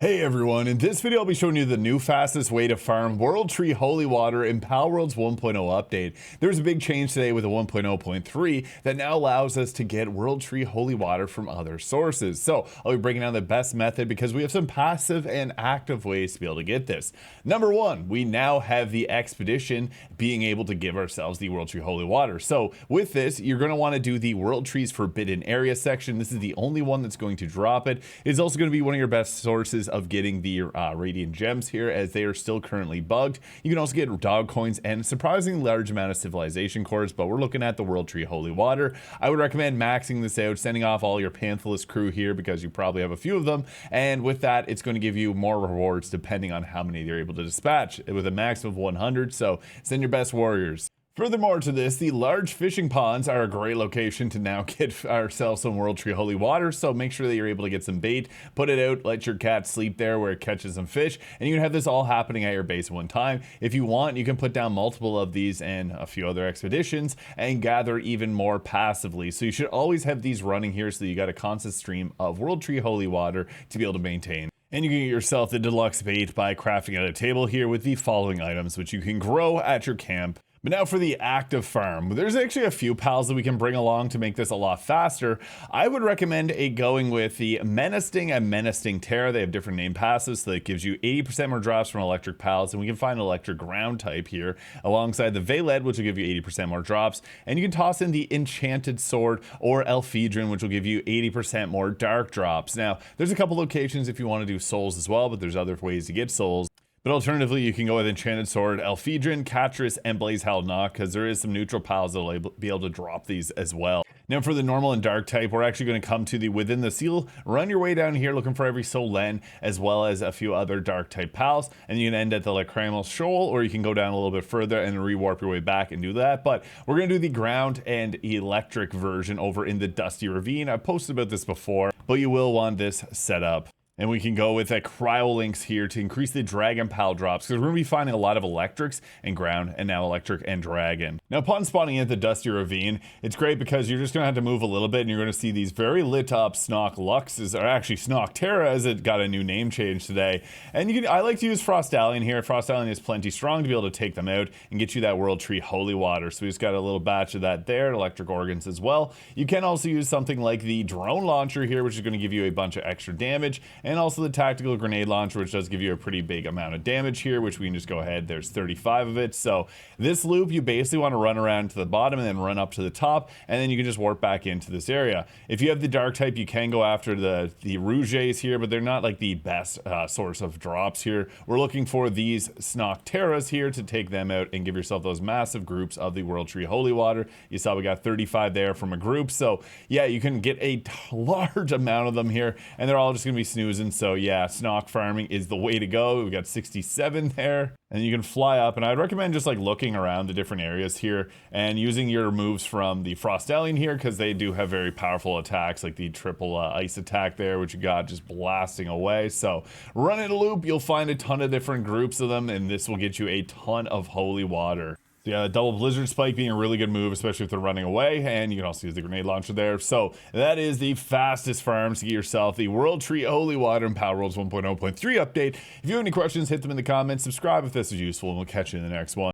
Hey everyone, in this video I'll be showing you the new fastest way to farm World Tree Holy Water in Palworld's 1.0 update. There's a big change today with the 1.0.3 that now allows us to get World Tree Holy Water from other sources. So I'll be breaking down the best method because we have some passive and active ways to be able to get this. Number one, we now have the expedition being able to give ourselves the World Tree Holy Water. So with this, you're going to want to do the World Tree's Forbidden Area section. This is the only one that's going to drop it. It's also going to be one of your best sources of getting the radiant gems here, as they are still currently bugged. You can also get dog coins and a surprisingly large amount of civilization cores, but we're looking at the World Tree Holy Water. I would recommend maxing this out, sending off all your Panthalus crew here because you probably have a few of them, and with that it's going to give you more rewards depending on how many they're able to dispatch with a max of 100. So send your best warriors. Furthermore to this, the large fishing ponds are a great location to now get ourselves some World Tree Holy Water, so make sure that you're able to get some bait, put it out, let your cat sleep there where it catches some fish, and you can have this all happening at your base at one time. If you want, you can put down multiple of these and a few other expeditions and gather even more passively. So you should always have these running here so that you got a constant stream of World Tree Holy Water to be able to maintain. And you can get yourself the deluxe bait by crafting out a table here with the following items, which you can grow at your camp. But now for the active farm, there's actually a few pals that we can bring along to make this a lot faster. I would recommend going with the Menacing and Menacing Terra. They have different name passes, so that gives you 80% more drops from electric pals, and we can find an electric ground type here alongside the Veiled, which will give you 80% more drops. And you can toss in the Enchanted Sword or Elphedron, which will give you 80% more dark drops. Now, there's a couple locations if you want to do souls as well, but there's other ways to get souls. But alternatively, you can go with Enchanted Sword, Elphedron, Catris, and Blaze Knock, because there is some neutral pals that will be able to drop these as well. Now for the normal and dark type, we're actually going to come to the Within the Seal. Run your way down here looking for every Solen, as well as a few other dark type pals, and you can end at the Lacrimal Shoal, or you can go down a little bit further and rewarp your way back and do that. But we're going to do the ground and electric version over in the Dusty Ravine. I've posted about this before, but you will want this set up. And we can go with a Cryolinks here to increase the Dragon Pal drops, because we're going to be finding a lot of electrics and ground, and now electric and dragon. Now upon spawning at the Dusty Ravine, it's great because you're just going to have to move a little bit, and you're going to see these very lit up Snock Luxes, or actually Snock Terra, as it got a new name change today. And I like to use Frostallion here. Frostallion is plenty strong to be able to take them out and get you that World Tree Holy Water. So we just got a little batch of that there, electric organs as well. You can also use something like the drone launcher here, which is going to give you a bunch of extra damage, and also the tactical grenade launcher, which does give you a pretty big amount of damage here, which we can just go ahead. There's 35 of it. So this loop, you basically want to run around to the bottom and then run up to the top, and then you can just warp back into this area. If you have the dark type, you can go after the Rouges here, but they're not like the best source of drops here. We're looking for these Snock Terras here to take them out and give yourself those massive groups of the World Tree Holy Water. You saw we got 35 there from a group. So yeah, you can get a large amount of them here, and they're all just going to be snoozing. So yeah, Snock farming is the way to go. We got 67 there, and you can fly up, and I'd recommend just like looking around the different areas here and using your moves from the Frostallion here, because they do have very powerful attacks, like the triple ice attack there, which you got just blasting away. So run it a loop, you'll find a ton of different groups of them, and this will get you a ton of holy water. Yeah, double Blizzard Spike being a really good move, especially if they're running away, and you can also use the grenade launcher there. So that is the fastest farms to get yourself the World Tree Holy Water in Palworld's 1.0.3 update. If you have any questions, hit them in the comments, subscribe if this is useful, and we'll catch you in the next one.